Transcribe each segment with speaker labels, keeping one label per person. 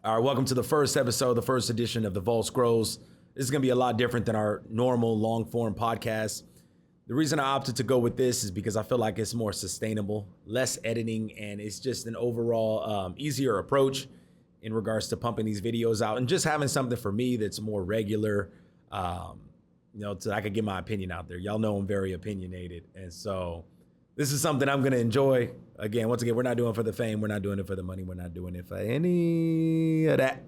Speaker 1: All right, welcome to the first episode, the first edition of the Vault Scrolls. This is going to be a lot different than our normal long-form podcast. The reason I opted to go with this is because I feel like it's more sustainable, less editing, and it's just an overall easier approach in regards to pumping these videos out and just having something for me that's more regular, so I could get my opinion out there. Y'all know I'm very opinionated, and so this is something I'm going to enjoy. Again, once again, we're not doing it for the fame. We're not doing it for the money. We're not doing it for any of that.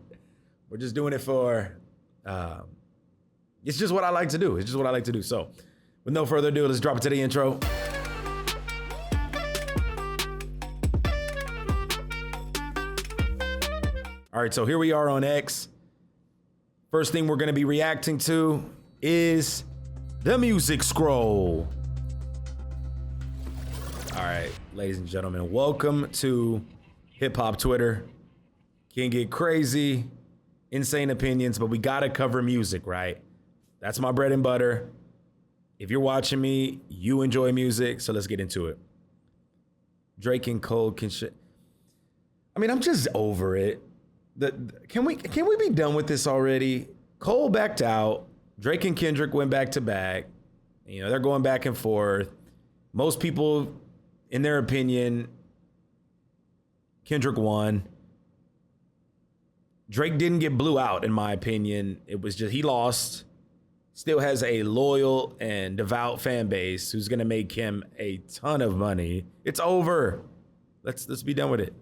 Speaker 1: We're just doing it for, it's just what I like to do. It's just what I like to do. So with no further ado, let's drop it to the intro. All right, so here we are on X. First thing we're going to be reacting to is the music scroll. All right, ladies and gentlemen, welcome to Hip Hop Twitter. Can get crazy, insane opinions, but we gotta cover music, right? That's my bread and butter. If you're watching me, you enjoy music, so let's get into it. Drake and Cole can shit. I mean, I'm just over it. Can we be done with this already? Cole backed out. Drake and Kendrick went back to back. You know, they're going back and forth. Most people, in their opinion, Kendrick won. Drake didn't get blew out, in my opinion. It was just, he lost. Still has a loyal and devout fan base who's gonna make him a ton of money. It's over. Let's be done with it.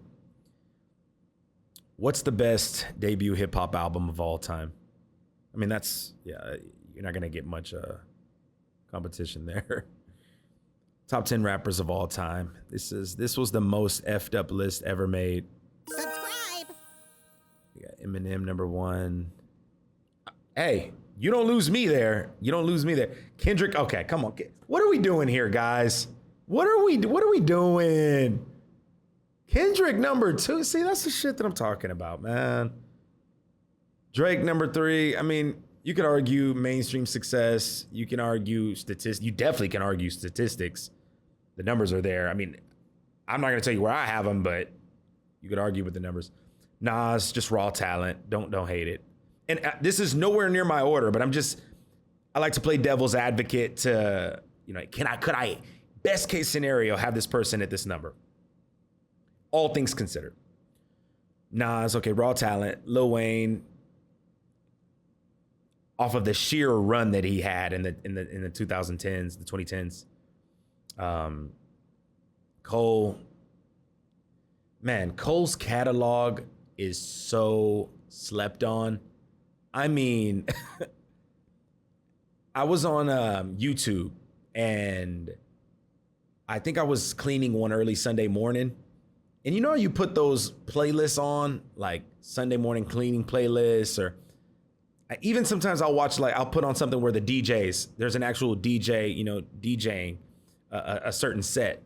Speaker 1: What's the best debut hip hop album of all time? I mean, you're not gonna get much competition there. Top 10 rappers of all time. This was the most effed up list ever made.
Speaker 2: Subscribe.
Speaker 1: We got Eminem number 1. Hey, you don't lose me there. You don't lose me there. Kendrick, okay, come on. What are we doing here, guys? What are we doing? Kendrick number 2. See, that's the shit that I'm talking about, man. Drake number 3. I mean, you could argue mainstream success. You can argue statistics. You definitely can argue statistics. The numbers are there. I mean, I'm not gonna tell you where I have them, but you could argue with the numbers. Nas, just raw talent. Don't hate it. And this is nowhere near my order, but I like to play devil's advocate to, could I, best case scenario, have this person at this number? All things considered. Nas, okay, raw talent. Lil Wayne, off of the sheer run that he had in the 2010s, the 2010s. Cole, man, Cole's catalog is so slept on. I mean, I was on YouTube and I think I was cleaning one early Sunday morning. And you put those playlists on, like Sunday morning cleaning playlists, or even sometimes I'll put on something where the DJs, there's an actual DJ, DJing a certain set.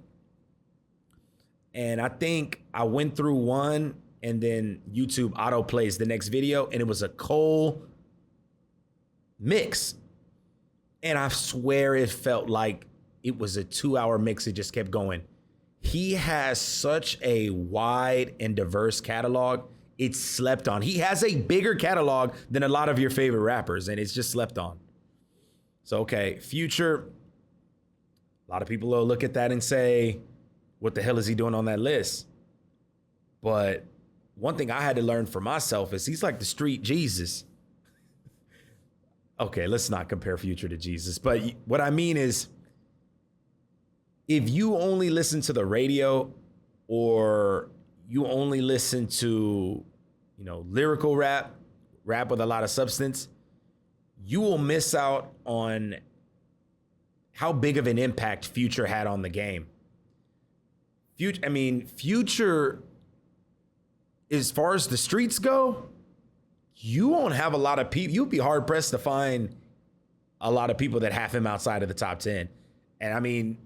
Speaker 1: And I think I went through one and then YouTube auto plays the next video and it was a Cole mix. And I swear it felt like it was a 2-hour mix. It just kept going. He has such a wide and diverse catalog. It's slept on. He has a bigger catalog than a lot of your favorite rappers, and it's just slept on. So, okay, Future, a lot of people will look at that and say, what the hell is he doing on that list? But one thing I had to learn for myself is he's like the street Jesus. Okay, let's not compare Future to Jesus. But what I mean is, if you only listen to the radio or you only listen to, lyrical rap with a lot of substance, you will miss out on how big of an impact Future had on the game. Future, as far as the streets go, you won't have a lot of people. You'd be hard pressed to find a lot of people that have him outside of the top 10. And I mean,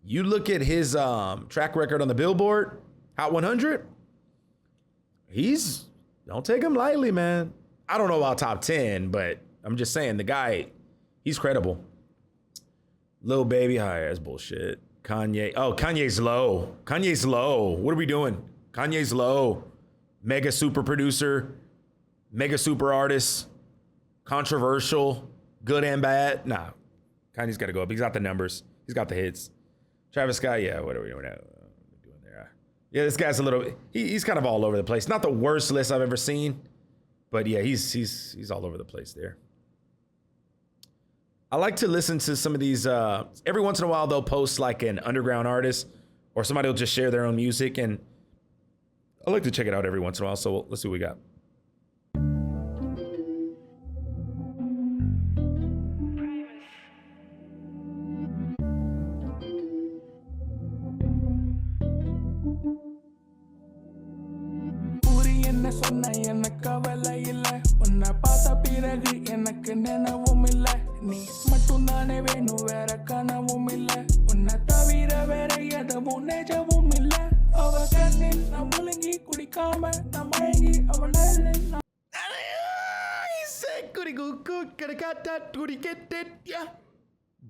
Speaker 1: you look at his track record on the Billboard Hot 100. Don't take him lightly, man. I don't know about top 10, but I'm just saying the guy, he's credible. Lil Baby, that's bullshit. Kanye, Kanye's low. What are we doing? Kanye's low. mega super producer, mega super artist, controversial, good and bad. Nah, Kanye's got to go up. He's got the numbers. He's got the hits. Travis Scott, yeah, what are we doing there? Yeah, this guy's a little, he's kind of all over the place. Not the worst list I've ever seen, but yeah, he's all over the place there. I like to listen to some of these, every once in a while they'll post like an underground artist or somebody will just share their own music, and I like to check it out every once in a while. So let's see what we got.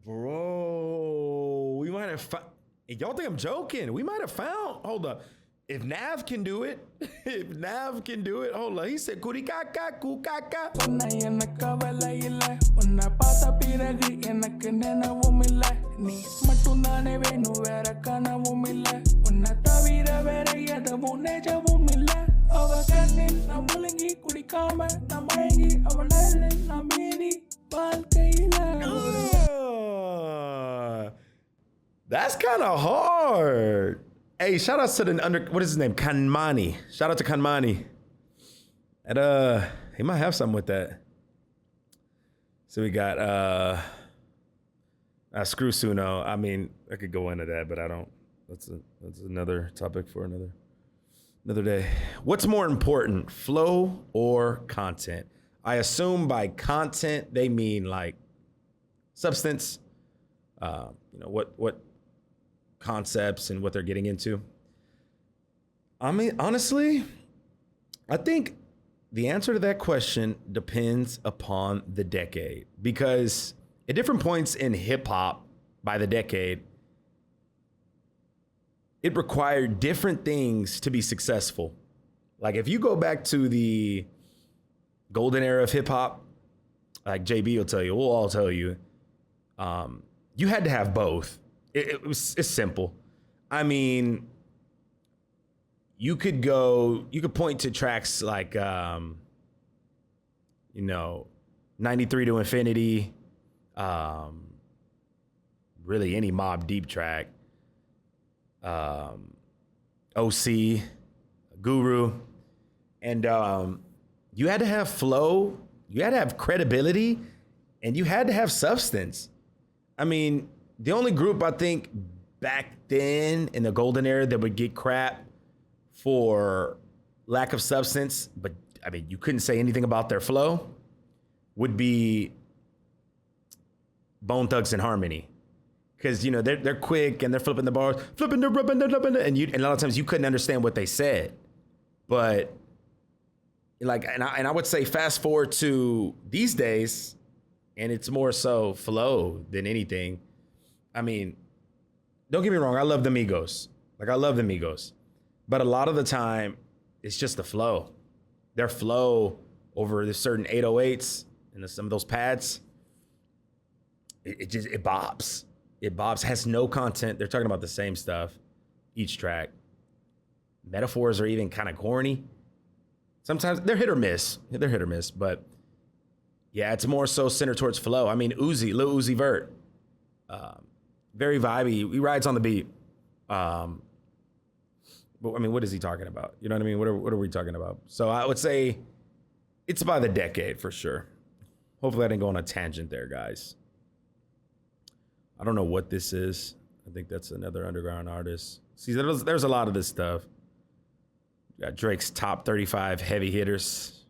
Speaker 1: Bro, we might have found, y'all think I'm joking? We might have found, hold up. If Nav can do it, hold up. He said, kurikaka, kukaka. That's kind of hard. Hey, shout out to the what is his name? Kanmani. Shout out to Kanmani. And he might have something with that. So we got screw Suno. I mean, I could go into that, but I don't. That's another topic for another day. What's more important, flow or content? I assume by content they mean like substance. What concepts and what they're getting into. I mean, honestly, I think the answer to that question depends upon the decade, because at different points in hip hop by the decade, it required different things to be successful. Like if you go back to the golden era of hip hop, like JB will tell you, we'll all tell you, you had to have both. It's simple. I mean, you could point to tracks like, 93 to Infinity, really any Mobb Deep track, OC, Guru, and you had to have flow, you had to have credibility, and you had to have substance. I mean, the only group I think back then in the golden era that would get crap for lack of substance, but I mean, you couldn't say anything about their flow, would be Bone Thugs and Harmony. Because, they're quick and they're flipping the bars, and a lot of times you couldn't understand what they said. But like, and I would say fast forward to these days, and it's more so flow than anything. I mean, don't get me wrong, I love the Migos. But a lot of the time, it's just the flow. Their flow over the certain 808s and some of those pads, it bobs. It bobs, has no content. They're talking about the same stuff each track. Metaphors are even kind of corny. Sometimes they're hit or miss, but yeah, it's more so centered towards flow. I mean, Lil Uzi Vert, very vibey. He rides on the beat. But I mean, what is he talking about? You know what I mean? What are we talking about? So I would say it's by the decade for sure. Hopefully I didn't go on a tangent there, guys. I don't know what this is. I think that's another underground artist. See, there's a lot of this stuff. You got Drake's top 35 heavy hitters.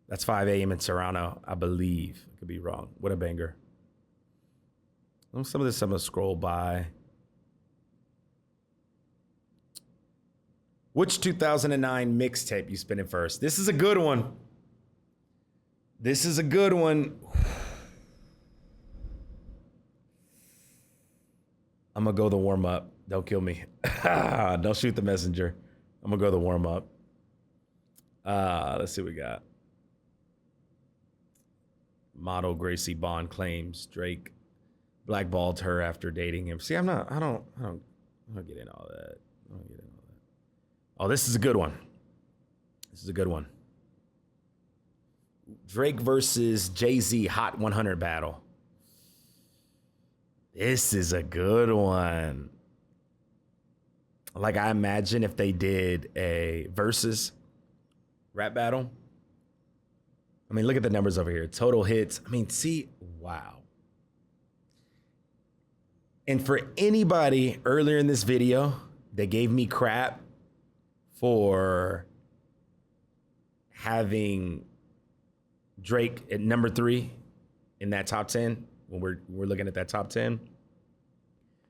Speaker 1: That's 5 a.m. in Toronto, I believe. I could be wrong. What a banger. Some of this I'm gonna scroll by. Which 2009 mixtape you spinning first? This is a good one. I'm gonna go the warm up. Don't kill me. Don't shoot the messenger. I'm gonna go the warm up. Let's see what we got. Model Gracie Bond claims Drake blackballed her after dating him. See, I don't get in all that. Oh, this is a good one. Drake versus Jay-Z Hot 100 battle. This is a good one. Like, I imagine if they did a versus rap battle. I mean, look at the numbers over here. Total hits. I mean, see, wow. And for anybody earlier in this video that gave me crap for having Drake at number 3 in that top 10, when we're looking at that top 10,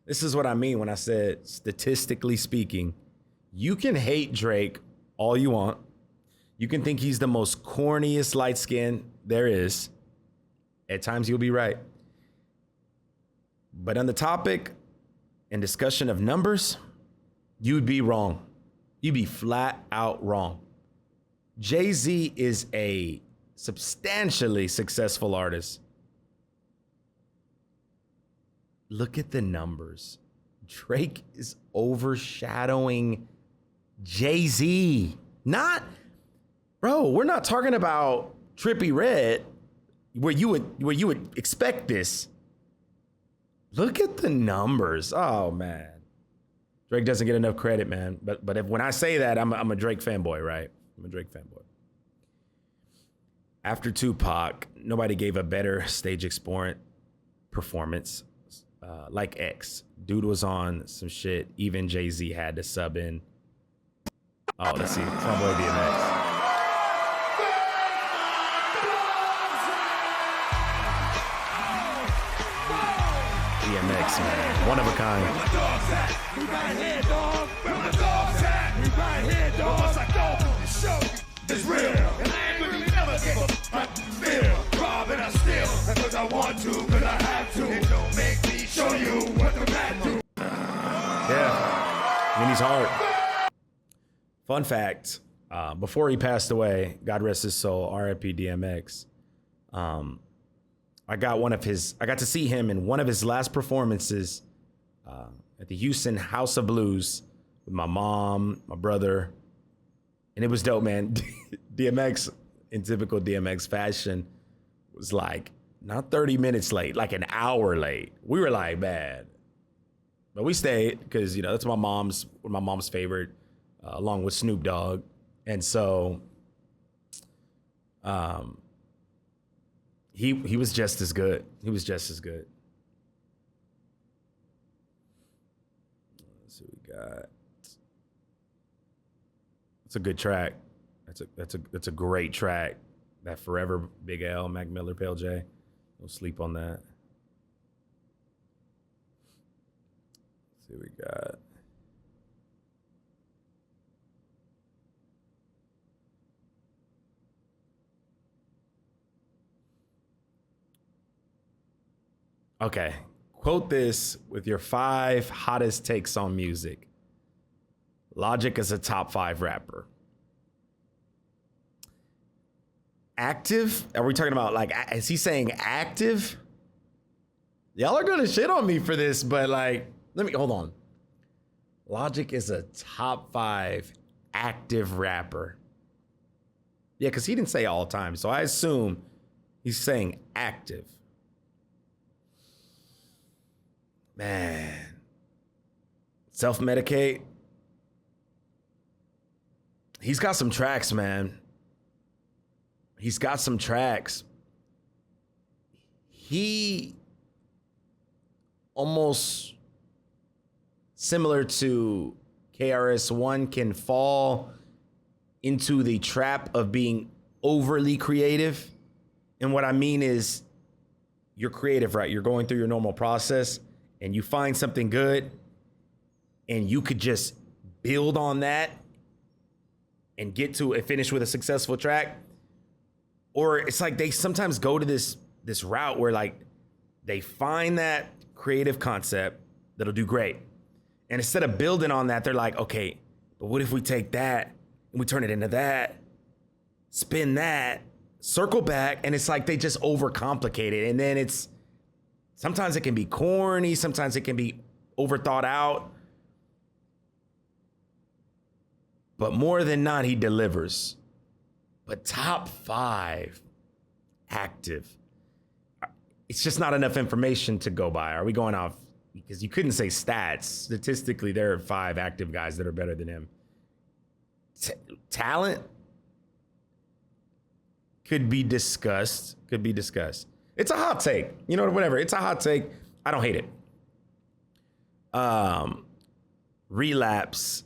Speaker 1: this is what I mean when I said, statistically speaking, you can hate Drake all you want. You can think he's the most corniest light skin there is. At times you'll be right. But on the topic and discussion of numbers, you'd be wrong. You'd be flat out wrong. Jay-Z is a substantially successful artist. Look at the numbers. Drake is overshadowing Jay-Z. Bro, we're not talking about Trippie Redd where you would expect this. Look at the numbers. Oh man. Drake doesn't get enough credit, man. But when I say that, I'm a Drake fanboy, right? I'm a Drake fanboy. After Tupac, nobody gave a better stage exponent performance like X. Dude was on some shit. Even Jay-Z had to sub in. Oh, let's see. It's my boy DMX. DMX, man. One of a kind. We right here, dog. Where my dog's at? We right here, dog. Once I go through the show, it's real. And I ain't really never give up. I feel. Rob and I steal. Because I want to, because I have to. It don't make me show you what the rap do. Yeah. I mean, he's hard. Fun fact. Before he passed away, God rest his soul, R.I.P. DMX. I got to see him in one of his last performances at the Houston House of Blues with my mom, my brother, and it was dope, man. DMX, in typical DMX fashion, was like not 30 minutes late, like an hour late. We were like, man, but we stayed because that's my mom's favorite, along with Snoop Dogg, and so He was just as good. He was just as good. Let's see what we got. It's a good track. That's a great track. That Forever, Big L, Mac Miller, Pale J. Don't sleep on that. Let's see what we got. Okay, quote this with your 5 hottest takes on music. Logic is a top 5 rapper. Active? Are we talking about, like, is he saying active? Y'all are gonna shit on me for this, but hold on. Logic is a top 5 active rapper. Yeah, because he didn't say all time, so I assume he's saying active. Man, self-medicate. He's got some tracks, man. He's got some tracks. He almost similar to KRS-One can fall into the trap of being overly creative. And what I mean is you're creative, right? You're going through your normal process and you find something good and you could just build on that and get to a finish with a successful track. Or it's like they sometimes go to this route where like they find that creative concept that'll do great. And instead of building on that, they're like, okay, but what if we take that and we turn it into that spin that, circle back, and it's like they just overcomplicate it. And then sometimes it can be corny, sometimes it can be overthought out. But more than not, he delivers. But top 5 active. It's just not enough information to go by. Are we going off? Because you couldn't say stats. Statistically, there are 5 active guys that are better than him. Talent could be discussed. It's a hot take. You know, whatever. It's a hot take. I don't hate it. Relapse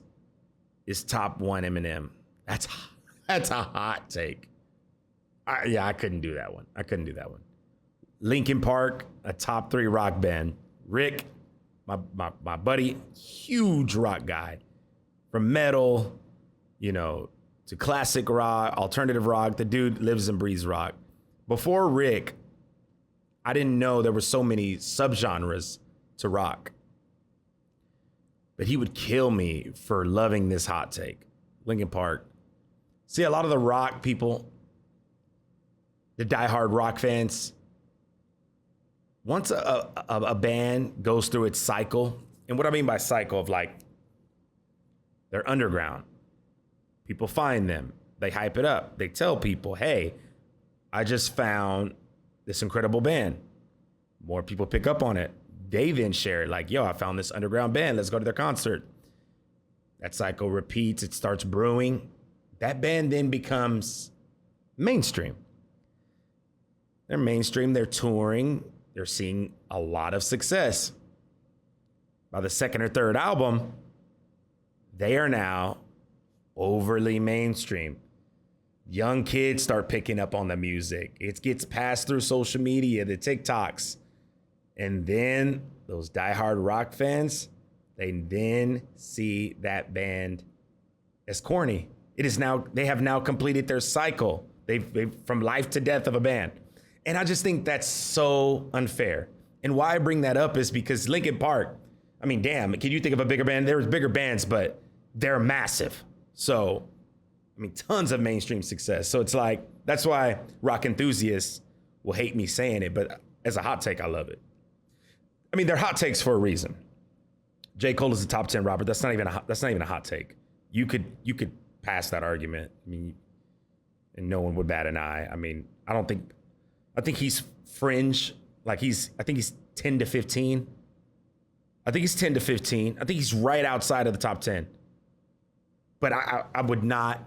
Speaker 1: is top 1 Eminem. That's a hot take. I couldn't do that one. Linkin Park, a top 3 rock band. Rick, my buddy, huge rock guy. From metal, to classic rock, alternative rock. The dude lives and breathes rock. Before Rick, I didn't know there were so many subgenres to rock. But he would kill me for loving this hot take. Linkin Park. See, a lot of the rock people, the diehard rock fans, once a band goes through its cycle, and what I mean by cycle of like, they're underground. People find them. They hype it up. They tell people, hey, I just found this incredible band. More people pick up on it. They then share it like, yo, I found this underground band. Let's go to their concert. That cycle repeats. It starts brewing. That band then becomes mainstream. They're mainstream. They're touring. They're seeing a lot of success. By the second or third album, they are now overly mainstream. Young kids start picking up on the music. It gets passed through social media, the TikToks. And then those diehard rock fans, they then see that band as corny. They have now completed their cycle. They've from life to death of a band. And I just think that's so unfair. And why I bring that up is because Linkin Park, I mean, damn, can you think of a bigger band? There's bigger bands, but they're massive. So, I mean, tons of mainstream success. So it's like, that's why rock enthusiasts will hate me saying it, but as a hot take, I love it. I mean, they're hot takes for a reason. J. Cole is a top 10 rapper. That's not even a hot take. You could pass that argument. I mean, and no one would bat an eye. I mean, I think he's fringe. I think he's 10 to 15. I think he's right outside of the top 10. But I would not,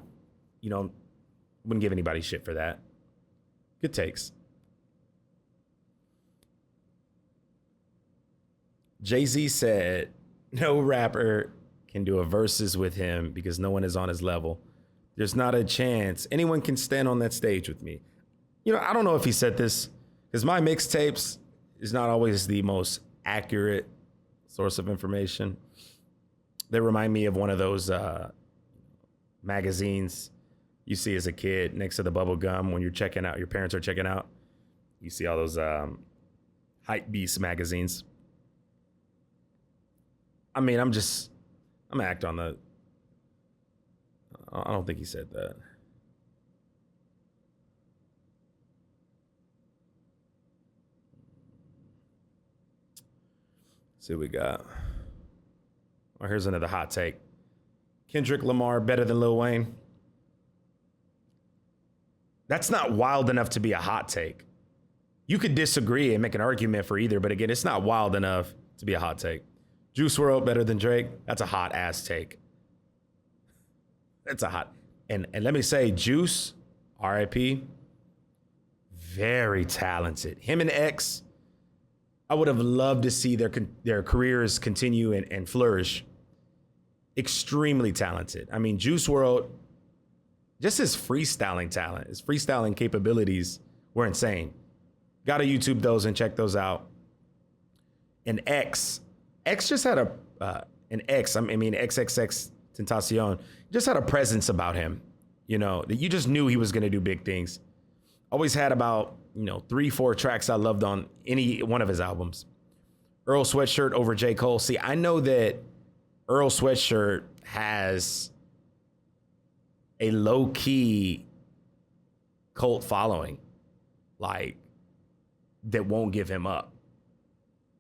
Speaker 1: wouldn't give anybody shit for that. Good takes. Jay-Z said, no rapper can do a versus with him because no one is on his level. There's not a chance anyone can stand on that stage with me. I don't know if he said this because my mixtapes is not always the most accurate source of information. They remind me of one of those magazines you see as a kid next to the bubble gum when you're checking out, your parents are checking out. You see all those Hype Beast magazines. I mean, I'm gonna act on the, I don't think he said that. See what we got. Oh, here's another hot take. Kendrick Lamar better than Lil Wayne. That's not wild enough to be a hot take. You could disagree and make an argument for either, but again, it's not wild enough to be a hot take. Juice WRLD better than Drake. That's a hot ass take. That's a hot. And let me say, Juice, R.I.P., very talented. Him and X, I would have loved to see their careers continue and flourish. Extremely talented. I mean, Juice WRLD, just his freestyling talent, his freestyling capabilities were insane. Got to YouTube those and check those out. And X just had XXX Tentacion just had a presence about him, that you just knew he was going to do big things. Always had about, 3-4 tracks I loved on any one of his albums. Earl Sweatshirt over J. Cole. See, I know that Earl Sweatshirt has a low-key cult following, like, that won't give him up.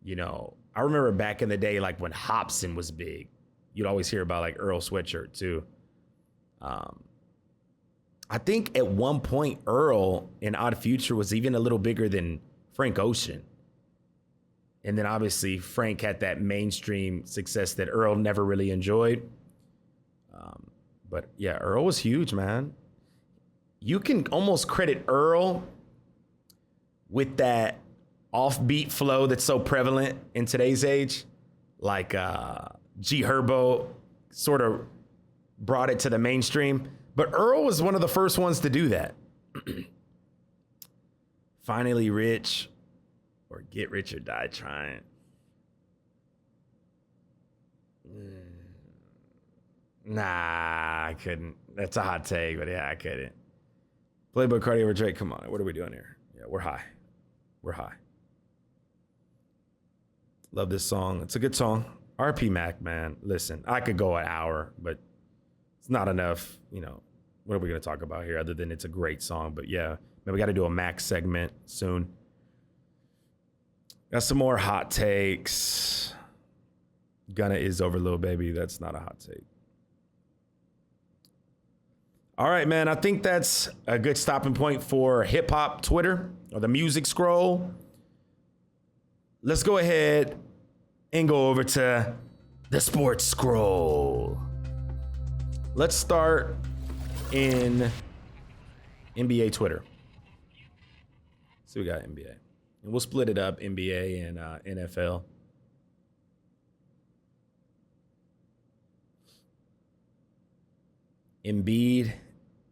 Speaker 1: You know, I remember back in the day, like when Hobson was big, you'd always hear about like Earl Sweatshirt too. I think at one point Earl in Odd Future was even a little bigger than Frank Ocean. And then obviously Frank had that mainstream success that Earl never really enjoyed. But yeah, Earl was huge, man. You can almost credit Earl with that offbeat flow that's so prevalent in today's age. Like G Herbo sort of brought it to the mainstream. But Earl was one of the first ones to do that. Finally rich, or get rich or die trying. Nah, I couldn't. That's a hot take, but yeah, I couldn't. Playboy Cardi over Drake, come on. What are we doing here? Yeah, we're high. We're high. Love this song. It's a good song. RP Mac, man. Listen, I could go an hour, but it's not enough. You know, what are we going to talk about here other than it's a great song? But yeah, man, we got to do a Mac segment soon. Got some more hot takes. Gunna is over Lil Baby. That's not a hot take. All right, man. I think that's a good stopping point for hip hop Twitter or the music scroll. Let's go ahead and go over to the sports scroll. Let's start in NBA Twitter. So we got NBA. And we'll split it up, NBA and NFL. Embiid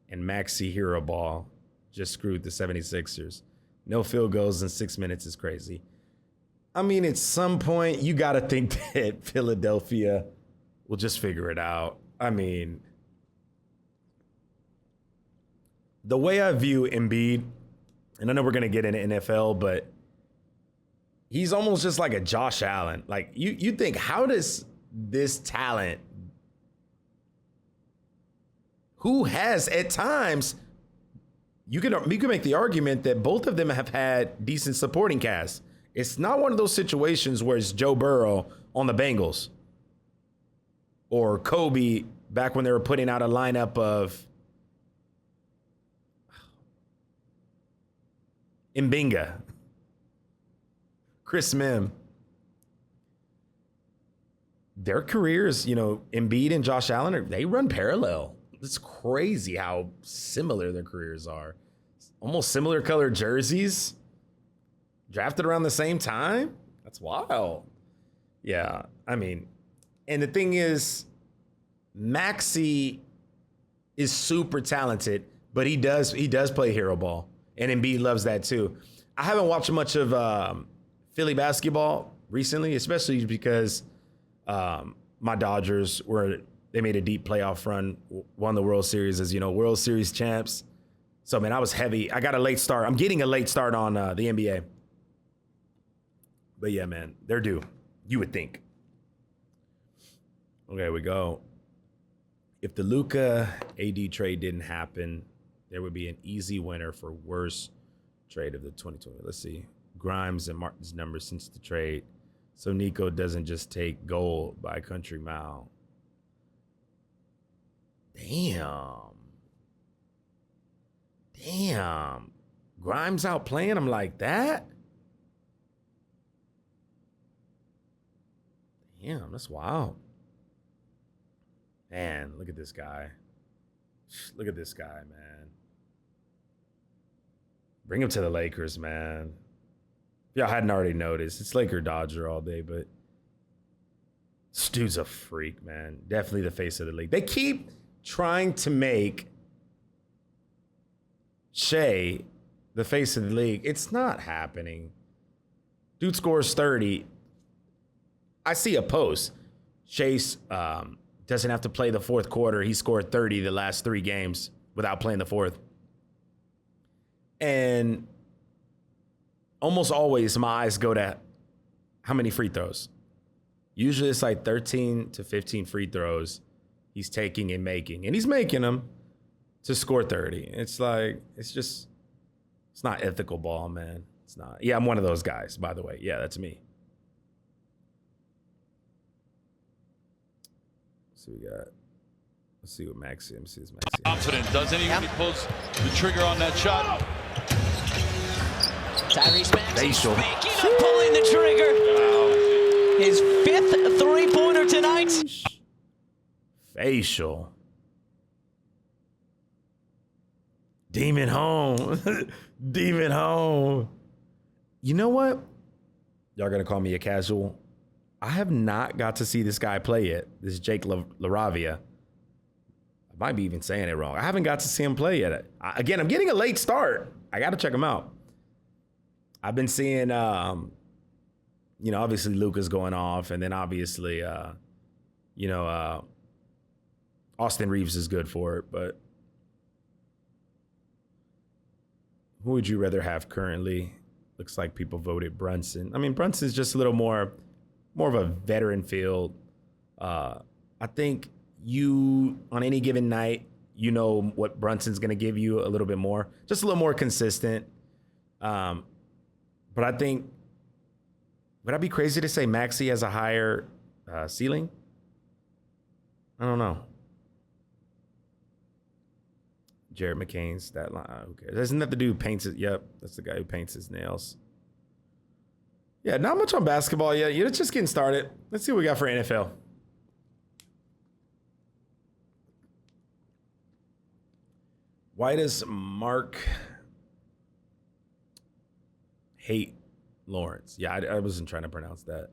Speaker 1: and Maxey Hero Ball just screwed the 76ers. No field goals in 6 minutes is crazy. I mean, at some point, you got to think that Philadelphia will just figure it out. I mean, the way I view Embiid, and I know we're going to get into NFL, but he's almost just like a Josh Allen. Like, you think, how does this talent, who has at times, you can make the argument that both of them have had decent supporting casts. It's not one of those situations where it's Joe Burrow on the Bengals or Kobe back when they were putting out a lineup of Mbinga, Chris Mim. Their careers, you know, Embiid and Josh Allen, they run parallel. It's crazy how similar their careers are. Almost similar colored jerseys. Drafted around the same time? That's wild. Yeah, I mean, and the thing is, Maxey is super talented, but he does play hero ball, and Embiid loves that too. I haven't watched much of Philly basketball recently, especially because my Dodgers they made a deep playoff run, won the World Series as, you know, World Series champs. So, man, I was heavy. I got a late start. I'm getting a late start on the NBA. But yeah, man, they're due. You would think. Okay, we go. If the Luka AD trade didn't happen, there would be an easy winner for worst trade of the 2020. Let's see. Grimes and Martin's numbers since the trade. So Nico doesn't just take gold by a country mile. Damn. Grimes out playing him like that? Damn, that's wild. Man, look at this guy. Look at this guy, man. Bring him to the Lakers, man. If y'all hadn't already noticed, it's Laker Dodger all day, but this dude's a freak, man. Definitely the face of the league. They keep trying to make Shea the face of the league. It's not happening. Dude scores 30. I see a post. Chase doesn't have to play the fourth quarter. He scored 30 the last 3 games without playing the fourth. And almost always my eyes go to how many free throws. Usually it's like 13 to 15 free throws he's taking and making. And he's making them to score 30. It's like, it's just, It's not ethical ball, man. It's not. Yeah, I'm one of those guys, by the way. Yeah, that's me. So we got. Let's see what Maxi. Let me see this Maxi.
Speaker 2: Confident, doesn't he? When he pulls the trigger on that shot.
Speaker 3: Tyrese Maxey
Speaker 1: Facial.
Speaker 3: speaking of pulling the trigger. His 5th three-pointer tonight.
Speaker 1: Facial. Demon home. Demon home. You know what? Y'all gonna call me a casual. I have not got to see this guy play yet. This is Jake LaRavia. I might be even saying it wrong. I haven't got to see him play yet. Again, I'm getting a late start. I got to check him out. I've been seeing, obviously Luka's going off, and then obviously, Austin Reeves is good for it. But who would you rather have currently? Looks like people voted Brunson. I mean, Brunson's just a little more of a veteran field. I think you, on any given night, you know what Brunson's going to give you a little bit more, just a little more consistent. But I think, would I be crazy to say Maxey has a higher ceiling? I don't know. Jared McCain's stat line. Who cares? Isn't that the dude who paints it? Yep, that's the guy who paints his nails. Yeah, not much on basketball yet. You're just getting started. Let's see what we got for NFL. Why does Mark hate Lawrence? Yeah, I wasn't trying to pronounce that.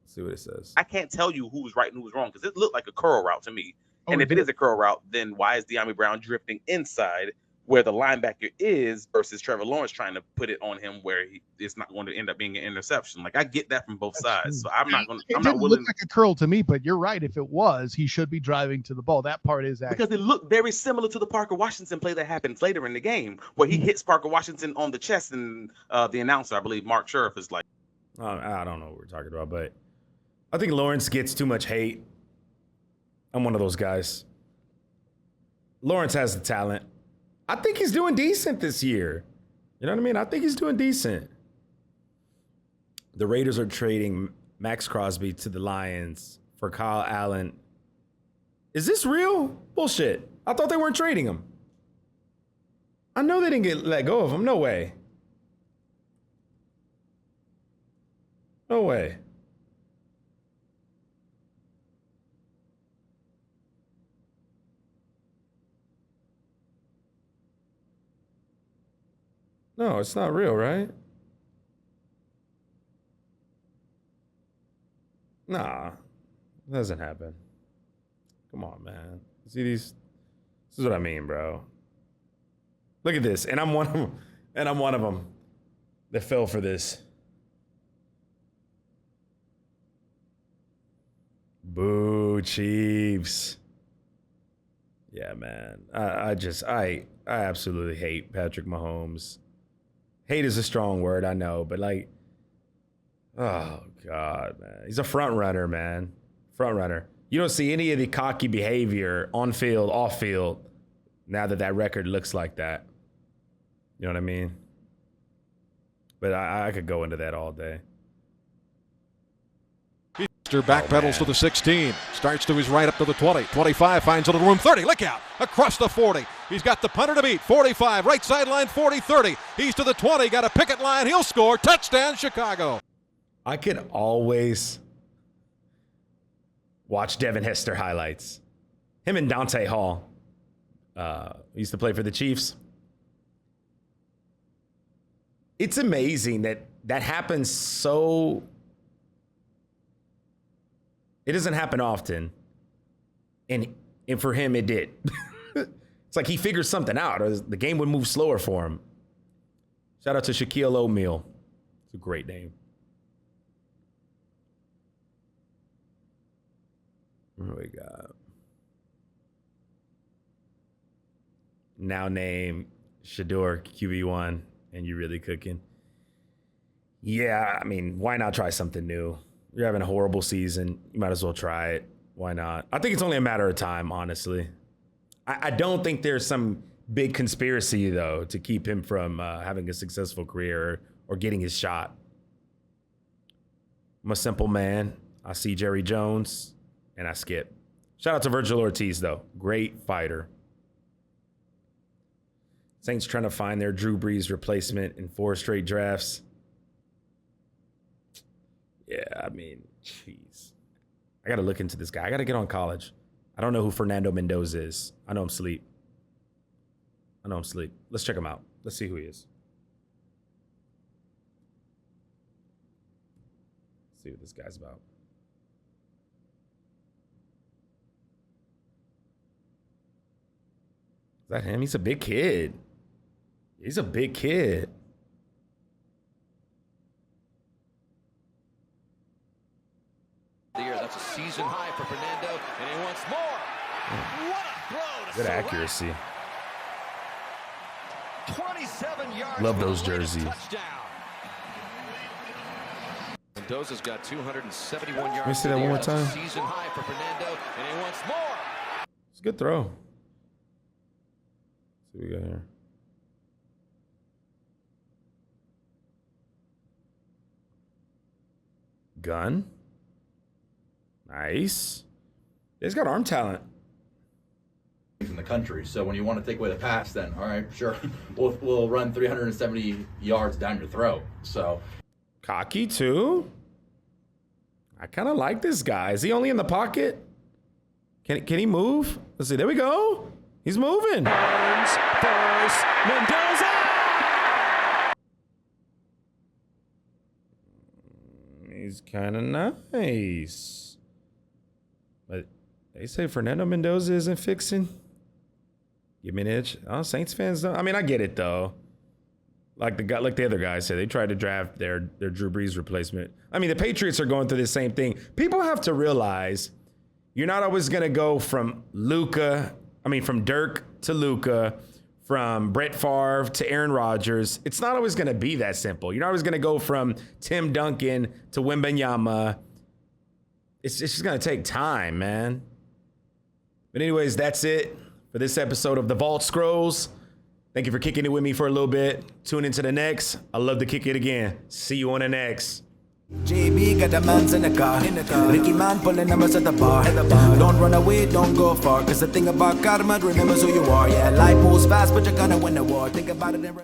Speaker 1: Let's see what it says.
Speaker 4: I can't tell you who was right and who was wrong because it looked like a curl route to me. And if it is a curl route, then why is De'Ami Brown drifting inside where the linebacker is versus Trevor Lawrence trying to put it on him where it's not going to end up being an interception? Like, I get that from both sides. So I'm not willing.
Speaker 5: Look like a curl to me, but you're right. If it was, he should be driving to the ball. That part is actually.
Speaker 4: Because it looked very similar to the Parker Washington play that happens later in the game where he hits Parker Washington on the chest and the announcer, I believe Mark Sheriff, is like.
Speaker 1: I don't know what we're talking about, but I think Lawrence gets too much hate. I'm one of those guys. Lawrence has the talent. I think he's doing decent this year. You know what I mean? I think he's doing decent. The Raiders are trading Max Crosby to the Lions for Kyle Allen. Is this real? Bullshit. I thought they weren't trading him. I know they didn't let go of him. No way. No way. No, it's not real, right? Nah, it doesn't happen. Come on, man. See these? This is what I mean, bro. Look at this, and I'm one of them. And I'm one of them that fell for this. Boo, Chiefs. Yeah, man. I absolutely hate Patrick Mahomes. Hate is a strong word, I know, but like, oh God, man. He's a front runner, man. Front runner. You don't see any of the cocky behavior on field, off field, now that record looks like that. You know what I mean? But I could go into that all day.
Speaker 6: Backpedals to the 16, starts to his right up to the 20, 25, finds a little room, 30, look out, across the 40. He's got the punter to beat, 45, right sideline, 40, 30. He's to the 20, got a picket line, he'll score, touchdown Chicago.
Speaker 1: I could always watch Devin Hester highlights. Him and Dante Hall used to play for the Chiefs. It's amazing that happens so... It doesn't happen often, and for him, it did. It's like he figured something out. The game would move slower for him. Shout out to Shaquille O'Neal. It's a great name. What do we got? Now name Shador QB1, and you really cooking. Yeah, I mean, why not try something new? You're having a horrible season. You might as well try it. Why not? I think it's only a matter of time, honestly. I don't think there's some big conspiracy, though, to keep him from having a successful career or getting his shot. I'm a simple man. I see Jerry Jones, and I skip. Shout out to Virgil Ortiz, though. Great fighter. Saints trying to find their Drew Brees replacement in 4 straight drafts. Yeah, I mean, jeez. I got to look into this guy. I got to get on college. I don't know who Fernando Mendoza is. I know I'm sleep. Let's check him out. Let's see who he is. Let's see what this guy's about. Is that him? He's a big kid. He's a big kid.
Speaker 7: That's a season high for Fernando, and he wants more. What a throw to
Speaker 1: Good accuracy.
Speaker 7: 27 yards.
Speaker 1: Love those jerseys.
Speaker 7: Touchdown. Mendoza's got 271 yards.
Speaker 1: Let me see that one more time.
Speaker 7: That's a season high for Fernando, and he wants more.
Speaker 1: It's a good throw. Let's see what we got here. Gun. Nice. He's got arm talent.
Speaker 8: In the country, so when you want to take away the pass, then all right, sure, we'll run 370 yards down your throat. So
Speaker 1: Cocky too. I kind of like this guy. Is he only in the pocket? Can he move? Let's see. There we go. He's moving.
Speaker 3: Burns first. Mendoza.
Speaker 1: He's kind of nice. But they say Fernando Mendoza isn't fixing. Give me an itch. Oh, Saints fans don't. I mean, I get it though. Like the other guy said, they tried to draft their Drew Brees replacement. I mean, the Patriots are going through the same thing. People have to realize you're not always gonna go from Dirk to Luka, from Brett Favre to Aaron Rodgers. It's not always gonna be that simple. You're not always gonna go from Tim Duncan to Wembanyama. It's just gonna take time, man. But anyways, that's it for this episode of the Vault Scrolls. Thank you for kicking it with me for a little bit. Tune into the next. I love to kick it again. See you on the next.
Speaker 9: JB got the mans in the car. Ricky man pulling numbers at the bar. Don't run away, don't go far. Cause the thing about karma, remember who you are. Yeah, life moves fast, but you're gonna win the war. Think about it and